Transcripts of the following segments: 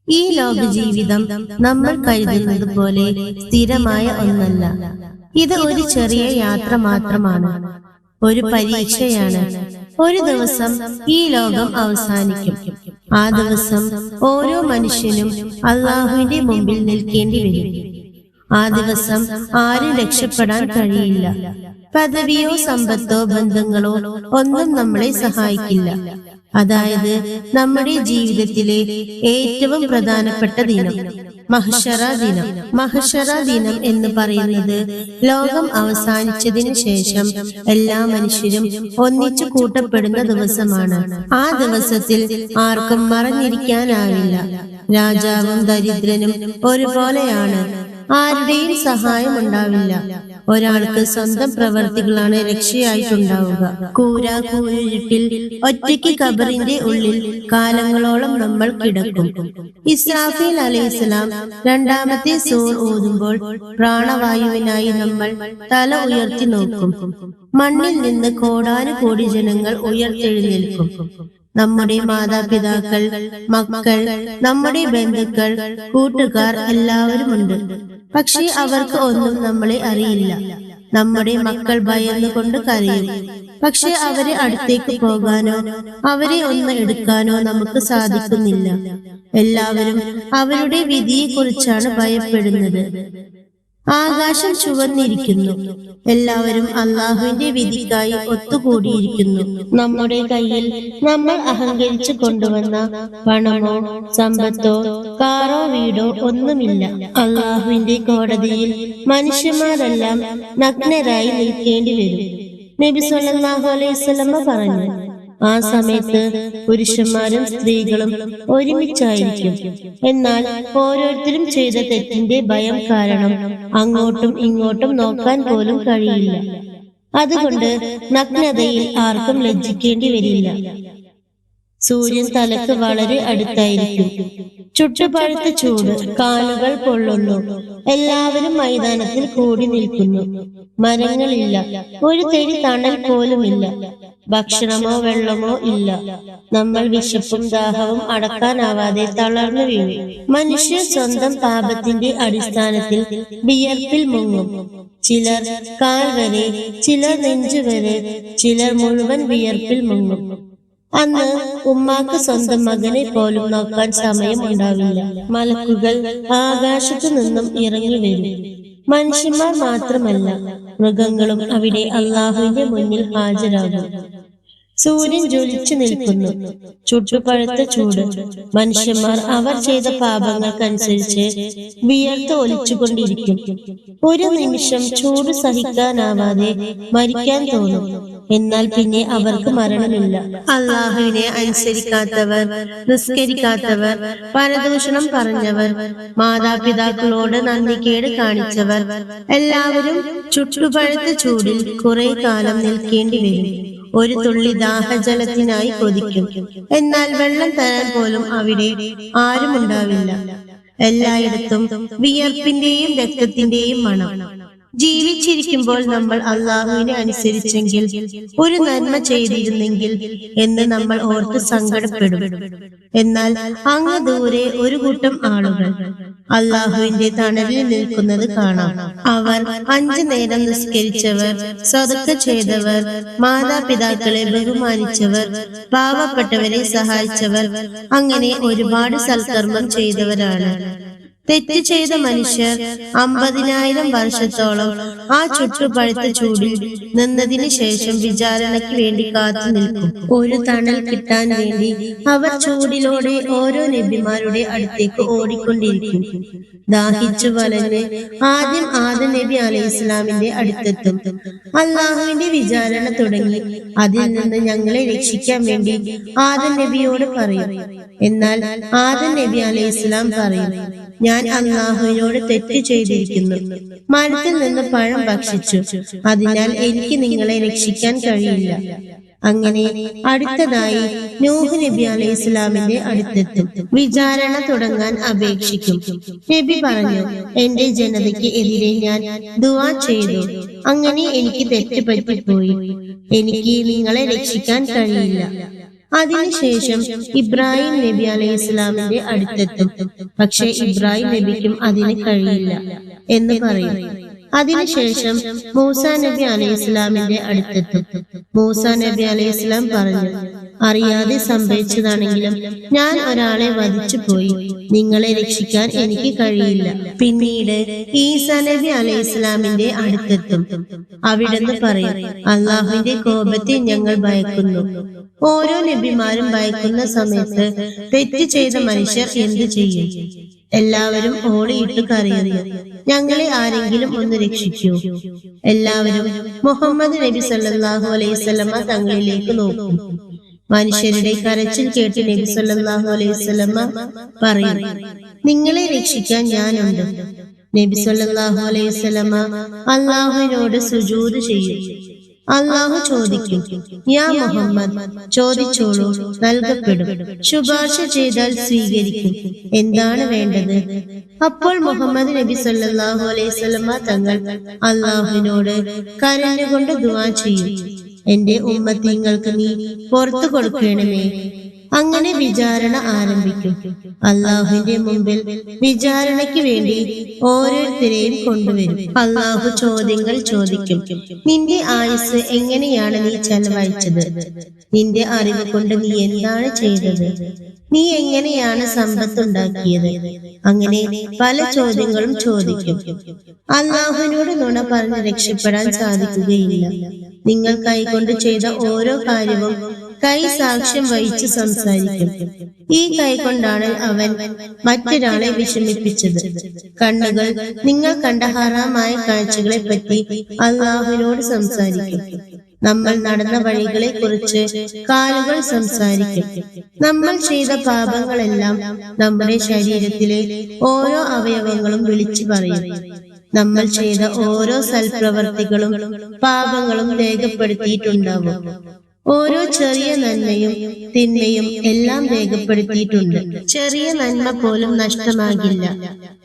ഈ ലോക ജീവിതം നമ്മൾ കരുതുന്നത് പോലെ സ്ഥിരമായ ഒന്നല്ല. ഇത് ഒരു ചെറിയ യാത്ര മാത്രമാണ്, ഒരു പരീക്ഷയാണ്. ഒരു ദിവസം ഈ ലോകം അവസാനിക്കും. ആ ദിവസം ഓരോ മനുഷ്യനും അള്ളാഹുവിന്റെ മുമ്പിൽ നിൽക്കേണ്ടി വരും. ആ ദിവസം ആരും രക്ഷപ്പെടാൻ കഴിയില്ല. പദവിയോ സമ്പത്തോ ബന്ധങ്ങളോ ഒന്നും നമ്മളെ സഹായിക്കില്ല. അതായത് നമ്മുടെ ജീവിതത്തിലെ ഏറ്റവും പ്രധാനപ്പെട്ട ദിനം, മഹ്ശറ ദിനം. മഹ്ശറ ദിനം എന്ന് പറയുന്നത് ലോകം അവസാനിച്ചതിനു ശേഷം എല്ലാ മനുഷ്യരും ഒന്നിച്ചു കൂട്ടപ്പെടുന്ന ദിവസമാണ്. ആ ദിവസത്തിൽ ആർക്കും മറഞ്ഞിരിക്കാനാവില്ല. രാജാവും ദരിദ്രനും ഒരുപോലെയാണ്. ആരുടെയും സഹായം ഉണ്ടാവില്ല. ഒരാൾക്ക് സ്വന്തം പ്രവർത്തികളാണ് രക്ഷയായിട്ടുണ്ടാവുക. കൂരാകൂരിട്ടിൽ ഒറ്റയ്ക്ക് ഖബറിന്റെ ഉള്ളിൽ കാലങ്ങളോളം നമ്മൾ കിടക്കും. ഇസ്രാഫീൽ അലൈഹിസ്സലാം രണ്ടാമത്തെ സൂർ ഓതുമ്പോൾ പ്രാണവായുവിനായി നമ്മൾ തല ഉയർത്തി നോക്കും. മണ്ണിൽ നിന്ന് കോടാനുകോടി ജനങ്ങൾ ഉയർത്തെഴുന്നേൽക്കും. നമ്മുടെ മാതാപിതാക്കൾ, മക്കൾ, നമ്മുടെ ബന്ധുക്കൾ, കൂട്ടുകാർ എല്ലാവരുമുണ്ട്. പക്ഷെ അവർക്ക് ഒന്നും നമ്മളെ അറിയില്ല. നമ്മുടെ മക്കൾ ഭയന്നുകൊണ്ട് കരയും. പക്ഷെ അവരെ അടുത്തേക്ക് പോകാനോ അവരെ ഒന്ന് എടുക്കാനോ നമുക്ക് സാധിക്കുന്നില്ല. എല്ലാവരും അവരുടെ വിധിയെക്കുറിച്ചാണ് ഭയപ്പെടുന്നത്. ആകാശം ചുവന്നിരിക്കുന്നു. എല്ലാവരും അള്ളാഹുവിന്റെ വിധിക്കായി ഒത്തുകൂടിയിരിക്കുന്നു. നമ്മുടെ കയ്യിൽ നമ്മൾ അഹങ്കരിച്ചു കൊണ്ടുവന്ന പണമോ സമ്പത്തോ കാറോ വീടോ ഒന്നുമില്ല. അള്ളാഹുവിന്റെ കോടതിയിൽ മനുഷ്യന്മാരെല്ലാം നഗ്നരായി നിൽക്കേണ്ടി വരും. നബി സല്ലല്ലാഹു അലൈഹി വസല്ലം പറഞ്ഞു, ആ സമയത്ത് പുരുഷന്മാരും സ്ത്രീകളും ഒരുമിച്ചായിരിക്കും. എന്നാൽ ഓരോരുത്തരും ചെയ്ത തെറ്റിന്റെ ഭയം കാരണം അങ്ങോട്ടും ഇങ്ങോട്ടും നോക്കാൻ പോലും കഴിയില്ല. അതുകൊണ്ട് നഗ്നതയിൽ ആർക്കും ലജ്ജിക്കേണ്ടി വരില്ല. സൂര്യൻ തലക്ക് വളരെ അടുത്തായിരിക്കും. ചുട്ടുപഴുത്ത ചൂട്, കാലുകൾ പൊള്ളുന്നു. എല്ലാവരും മൈതാനത്തിൽ കൂടി നിൽക്കുന്നു. മരങ്ങളില്ല, ഒരു തെരി തണൽ പോലുമില്ല. ഭക്ഷണമോ വെള്ളമോ ഇല്ല. നമ്മൾ വിശപ്പും ദാഹവും അടക്കാനാവാതെ തളർന്നു വീഴും. മനുഷ്യർ സ്വന്തം പാപത്തിന്റെ അടിസ്ഥാനത്തിൽ വിയർപ്പിൽ മുങ്ങും. ചിലർ കാൽ വരെ, ചിലർ നെഞ്ചുവരെ, ചിലർ മുഴുവൻ വിയർപ്പിൽ മുങ്ങും. അന്ന് ഉമ്മാക്ക് സ്വന്തം മകനെ പോലും നോക്കാൻ സമയം ഉണ്ടാവില്ല. മലക്കുകൾ ആകാശത്തു നിന്നും ഇറങ്ങി വരും. മനുഷ്യന്മാർ മാത്രമല്ല, മൃഗങ്ങളും അവിടെ അള്ളാഹുവിന്റെ മുന്നിൽ ഹാജരാകും. സൂര്യൻ ജ്വലിച്ചു നിൽക്കുന്നു. ചുട്ടുപഴുത്ത ചൂട്. മനുഷ്യന്മാർ അവർ ചെയ്ത പാപങ്ങൾക്കനുസരിച്ച് വിയർത്ത് ഒലിച്ചുകൊണ്ടിരിക്കും. ഒരു നിമിഷം ചൂട് സഹിക്കാനാവാതെ മരിക്കാൻ തോന്നും. എന്നാൽ പിന്നെ അവർക്ക് മരണമില്ല. അള്ളാഹുവിനെ അനുസരിക്കാത്തവർ, നിസ്കരിക്കാത്തവർ, പരദൂഷണം പറഞ്ഞവർ, മാതാപിതാക്കളോട് നന്ദികേട് കാണിച്ചവർ എല്ലാവരും ചുട്ടുപഴുത്ത ചൂടിൽ കുറെ കാലം നിൽക്കേണ്ടി വരും. ഒരു തുള്ളി ദാഹജലത്തിനായി കൊതിക്കും. എന്നാൽ വെള്ളം തരാൻ പോലും അവിടെ ആരും ഉണ്ടാവില്ല. എല്ലായിടത്തും വിയർപ്പിന്റെയും രക്തത്തിന്റെയും മണം. ജീവിച്ചിരിക്കുമ്പോൾ നമ്മൾ അള്ളാഹുവിനെ അനുസരിച്ചെങ്കിൽ, ഒരു നന്മ ചെയ്തിരുന്നെങ്കിൽ എന്ന് നമ്മൾ ഓർത്ത് സങ്കടപ്പെടും. എന്നാൽ അങ്ങ് ദൂരെ ഒരു കൂട്ടം ആളുകൾ അള്ളാഹുവിന്റെ തണലിൽ നിൽക്കുന്നത് കാണാം. അവർ 5 നേരം നിസ്കരിച്ചവർ, സദഖ ചെയ്തവർ, മാതാപിതാക്കളെ ബഹുമാനിച്ചവർ, പാവപ്പെട്ടവരെ സഹായിച്ചവർ, അങ്ങനെ ഒരുപാട് സൽക്കർമ്മം ചെയ്തവരാണ്. തെറ്റ് ചെയ്ത മനുഷ്യർ 50,000 വർഷത്തോളം ആ ചുട്ടുപഴുത്ത ചൂടിൽ നിന്നതിന് ശേഷം വിചാരണയ്ക്ക് വേണ്ടി കാത്തു നിൽക്കും. ഒരു തണൽ കിട്ടാൻ വേണ്ടി അവർ ചൂടിലൂടെ ഓരോ നബിമാരുടെ അടുത്തേക്ക് ഓടിക്കൊണ്ടിരിക്കും. ദാഹിച്ചു വലഞ്ഞ് ആദ്യം ആദം നബി അലൈഹി ഇസ്ലാമിന്റെ അടുത്തെത്തും. അള്ളാഹുവിന്റെ വിചാരണ തുടങ്ങി. അതിൽ നിന്ന് ഞങ്ങളെ രക്ഷിക്കാൻ വേണ്ടി ആദം നബിയോട് പറയും. എന്നാൽ ആദം നബി അലൈഹി ഇസ്ലാം പറയും, ഞാൻ അള്ളാഹുവിനോട് തെറ്റ് ചെയ്തിരിക്കുന്നു. മരത്തിൽ നിന്ന് പഴം ഭക്ഷിച്ചു. അതിനാൽ എനിക്ക് നിങ്ങളെ രക്ഷിക്കാൻ കഴിയില്ല. അങ്ങനെ അടുത്തതായി നൂഹ് നബി അലൈഹി ഇസ്ലാമിന്റെ അടുത്തെത്തും. വിചാരണ തുടങ്ങാൻ അപേക്ഷിക്കും. നബി പറഞ്ഞു, എന്റെ ജനതയ്ക്ക് എതിരെ ഞാൻ ദുആ ചെയ്തു. അങ്ങനെ എനിക്ക് തെറ്റ് പറ്റിപ്പോയി. എനിക്ക് നിങ്ങളെ രക്ഷിക്കാൻ കഴിയില്ല. അതിനുശേഷം ഇബ്രാഹിം നബി അലൈഹി ഇസ്ലാമിന്റെ അടുത്തെത്തും. പക്ഷെ ഇബ്രാഹിം നബിക്കും അതിന് കഴിയില്ല എന്ന് പറയും. അതിനുശേഷം മൂസ നബി അലൈഹി ഇസ്ലാമിന്റെ അടുത്തെത്തും. മൂസ നബി അലൈഹി ഇസ്ലാം പറഞ്ഞു, അറിയാതെ സംഭവിച്ചതാണെങ്കിലും ഞാൻ ഒരാളെ വധിച്ചു പോയി. നിങ്ങളെ രക്ഷിക്കാൻ എനിക്ക് കഴിയില്ല. പിന്നീട് ഈസ നബി അലൈഹി ഇസ്ലാമിന്റെ അടുത്തെത്തും. അവിടുന്ന് പറയും, അള്ളാഹുവിന്റെ കോപത്തെ ഞങ്ങൾ ഭയക്കുന്നു. ഓരോ നബിമാരും ഭയക്കുന്ന സമയത്ത് തെറ്റ് ചെയ്ത മനുഷ്യർ എന്തു ചെയ്യും? എല്ലാവരും ഓടിയിട്ട് കരയുന്നു, ഞങ്ങളെ ആരെങ്കിലും ഒന്ന് രക്ഷിക്കൂ. എല്ലാവരും മുഹമ്മദ് നബി സല്ലല്ലാഹു അലൈഹി വസല്ലമ തങ്ങളിലേക്ക് നോക്കും. മനുഷ്യരുടെ കരച്ചിൽ കേട്ട് നബി സല്ലല്ലാഹു അലൈഹി വസല്ലമ പറയും, നിങ്ങളെ രക്ഷിക്കാൻ ഞാനുണ്ട്. നബി സല്ലല്ലാഹു അലൈഹി വസല്ലമ അള്ളാഹുവിനോട് സുജൂദ് ചെയ്യും. അള്ളാഹു ചോദിക്കും, യാ മുഹമ്മദ്, ചോദിച്ചോളൂ, നൽകപ്പെടും. ശുപാർശ ചെയ്താൽ സ്വീകരിക്കും. എന്താണ് വേണ്ടത്? അപ്പോൾ മുഹമ്മദ് നബി സല്ലല്ലാഹു അലൈഹി വസല്ലമ തങ്ങൾ അള്ളാഹുവിനോട് കരഞ്ഞുകൊണ്ട് ദുആ ചെയ്യും, എന്റെ ഉമ്മത്തിങ്ങൾക്ക് നീ പുറത്തു കൊടുക്കണമേ. അങ്ങനെ വിചാരണ ആരംഭിക്കും. അള്ളാഹുവിന്റെ മുമ്പിൽ വിചാരണയ്ക്ക് വേണ്ടി ഓരോരുത്തരെയും കൊണ്ടുവരും. അള്ളാഹു ചോദ്യങ്ങൾ ചോദിക്കും. നിന്റെ ആയുസ് എങ്ങനെയാണ് നീ ചെലവഴിച്ചത്? നിന്റെ അറിവ് കൊണ്ട് നീ എന്താണ് ചെയ്തത്? നീ എങ്ങനെയാണ് സമ്പത്തുണ്ടാക്കിയത്? അങ്ങനെ പല ചോദ്യങ്ങളും ചോദിക്കും. അള്ളാഹുവിനോട് നുണ പറഞ്ഞ് രക്ഷപ്പെടാൻ സാധിക്കുകയില്ല. നിങ്ങൾ കൈകൊണ്ട് ചെയ്ത ഓരോ കാര്യവും കൈ സാക്ഷ്യം വഹിച്ച് സംസാരിക്കും. ഈ കൈ കൊണ്ടാണ് അവൻ മറ്റൊരാളെ വിഷമിപ്പിച്ചത്. കണ്ണുകൾ നിങ്ങൾ കണ്ട ഹറാമായ കാഴ്ചകളെ പറ്റി അള്ളാഹുവിനോട് സംസാരിക്കും. നമ്മൾ നടന്ന വഴികളെ കുറിച്ച് കാലുകൾ സംസാരിക്കും. നമ്മൾ ചെയ്ത പാപങ്ങളെല്ലാം നമ്മുടെ ശരീരത്തിലെ ഓരോ അവയവങ്ങളും വിളിച്ചു പറയും. നമ്മൾ ചെയ്ത ഓരോ സൽപ്രവർത്തികളും പാപങ്ങളും രേഖപ്പെടുത്തിയിട്ടുണ്ടാവും. ഓരോ ചെറിയ നന്മയും തിന്മയും എല്ലാം രേഖപ്പെടുത്തിയിട്ടുണ്ട്. ചെറിയ നന്മ പോലും നഷ്ടമാകില്ല.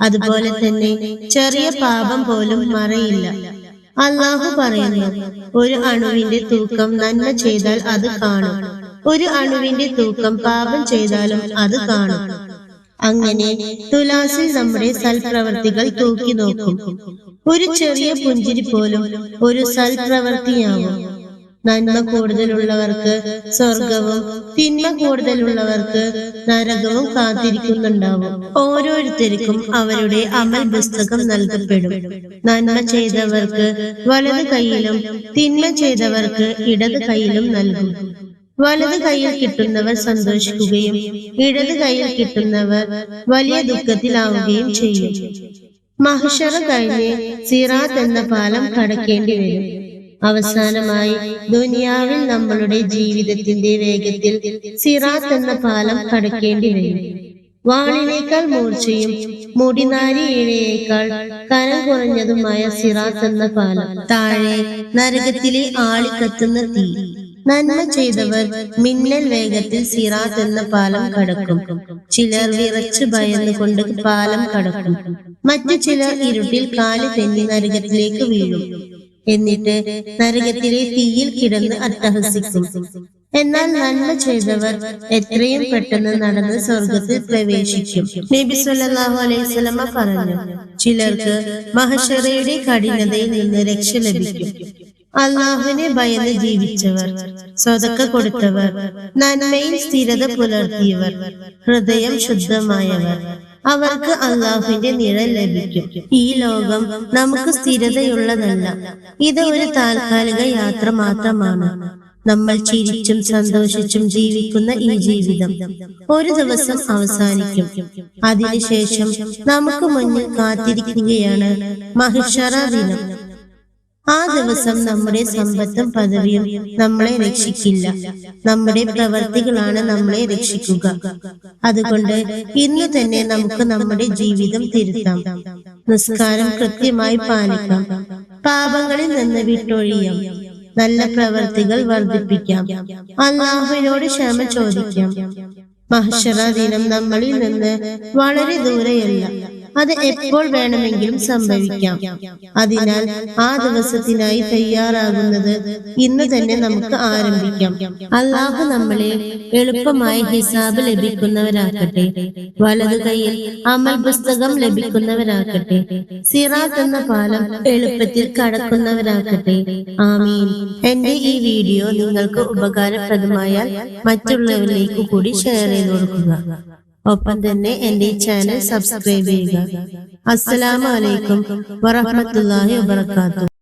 അതുപോലെ തന്നെ ചെറിയ പാപം പോലും മറയില്ല. അള്ളാഹു പറയുന്നു, ഒരു അണുവിന്റെ തൂക്കം നന്മ ചെയ്താൽ അത് കാണും, ഒരു അണുവിന്റെ തൂക്കം പാപം ചെയ്താലും അത് കാണും. അങ്ങനെ തുലാസിൽ നമ്മുടെ സൽപ്രവർത്തികൾ തൂക്കി നോക്കും. ഒരു ചെറിയ പുഞ്ചിരി പോലും ഒരു സൽപ്രവർത്തിയാവും. നന്മ കൂടുതലുള്ളവർക്ക് സ്വർഗവും തിന്മ കൂടുതലുള്ളവർക്ക് നരകവും കാത്തിരിക്കുന്നുണ്ടാവും. ഓരോരുത്തർക്കും അവരുടെ അമൽ പുസ്തകം നൽകപ്പെടും. നന്മ ചെയ്തവർക്ക് വലത് കൈയിലും തിന്മ ചെയ്തവർക്ക് ഇടത് കൈയിലും നൽകും. വലത് കൈയിൽ കിട്ടുന്നവർ സന്തോഷിക്കുകയും ഇടത് കൈയിൽ കിട്ടുന്നവർ വലിയ ദുഃഖത്തിലാവുകയും ചെയ്യും. മഹ്ശറ കഴിഞ്ഞ് സിറാത്ത് എന്ന പാലം കടക്കേണ്ടി വരും. അവസാനമായി ദുനിയാവിൽ നമ്മളുടെ ജീവിതത്തിന്റെ വേഗത്തിൽ സിറാത്ത് എന്ന പാലം കടക്കേണ്ടി വരും. വാളിനേക്കാൾ മൂർച്ചയും മുടിനാരി ഇഴയേക്കാൾ കനം കുറഞ്ഞതുമായ സിറാത്ത് എന്ന പാലം. താഴെ നരകത്തിലെ ആളിക്കത്തുന്ന തീ. നന്മ ചെയ്തവർ മിന്നൽ വേഗത്തിൽ സിറാത്ത് എന്ന പാലം കടക്കും. ചിലർ വിറച്ചു ഭയന്നുകൊണ്ട് പാലം കടക്കും. മറ്റു ചിലർ ഇരുട്ടിൽ കാല് തെന്നി നരകത്തിലേക്ക് വീഴും. എന്നിട്ട് നരകത്തിലെ തീയിൽ കിടന്ന് അട്ടഹസിക്കും. എന്നാൽ നന്മ ചെയ്തവർ എത്രയും പെട്ടെന്ന് നടന്ന് സ്വർഗത്തിൽ പ്രവേശിക്കും. നബി സല്ലല്ലാഹു അലൈഹി വസല്ലമ പറഞ്ഞു, ചിലർക്ക് മഹ്ശറയുടെ കഠിനതയിൽ നിന്ന് രക്ഷ ലഭിക്കും. അള്ളാഹുവിനെ ഭയന്ന് ജീവിച്ചവർ, സ്വതക്ക കൊടുത്തവർ, നന്മയിൽ സ്ഥിരത പുലർത്തിയവർ, ഹൃദയം ശുദ്ധമായവർ, അവർക്ക് അള്ളാഹുവിന്റെ നിഴൽ ലഭിക്കും. ഈ ലോകം നമുക്ക് സ്ഥിരതയുള്ളതല്ല. ഇത് ഒരു താൽക്കാലിക യാത്ര മാത്രമാണ്. നമ്മൾ ചിരിച്ചും സന്തോഷിച്ചും ജീവിക്കുന്ന ഈ ജീവിതം ഒരു ദിവസം അവസാനിക്കും. അതിനുശേഷം നമുക്ക് മുന്നിൽ കാത്തിരിക്കുകയാണ് മഹ്ശറ ദിനം. ആ ദിവസം നമ്മുടെ സമ്പത്തും പദവിയും നമ്മളെ രക്ഷിക്കില്ല. നമ്മുടെ പ്രവർത്തികളാണ് നമ്മളെ രക്ഷിക്കുക. അതുകൊണ്ട് ഇന്ന് തന്നെ നമുക്ക് നമ്മുടെ ജീവിതം തിരുത്താം. നിസ്കാരം കൃത്യമായി പാലിക്കാം. പാപങ്ങളിൽ നിന്ന് വിട്ടൊഴിയാം. നല്ല പ്രവർത്തികൾ വർദ്ധിപ്പിക്കാം. അല്ലാഹുവിനോട് ക്ഷമ ചോദിക്കാം. മഹ്ശറ ദിനം നമ്മളിൽ നിന്ന് വളരെ ദൂരെയല്ല. അത് എപ്പോൾ വേണമെങ്കിലും സംഭവിക്കാം. അതിനാൽ ആ ദിവസത്തിനായി തയ്യാറാകുന്നത് ഇന്ന് തന്നെ നമുക്ക് ആരംഭിക്കാം. അള്ളാഹു നമ്മളെ എളുപ്പമായി ഹിസാബ് ലഭിക്കുന്നവരാക്കട്ടെ. വലതു കൈയിൽ അമൽ പുസ്തകം ലഭിക്കുന്നവരാക്കട്ടെ. സിറാത്ത് എന്ന പാലം എളുപ്പത്തിൽ കടക്കുന്നവരാക്കട്ടെ. ആമീൻ. എന്റെ ഈ വീഡിയോ നിങ്ങൾക്ക് ഉപകാരപ്രദമായാൽ മറ്റുള്ളവരിലേക്ക് കൂടി ഷെയർ ചെയ്ത് കൊടുക്കുക. ഒപ്പം തന്നെ എന്റെ ചാനൽ സബ്സ്ക്രൈബ് ചെയ്യുക. അസ്സലാമു അലൈക്കും വറഹ്മത്തുള്ളാഹി വബറകാതുഹു.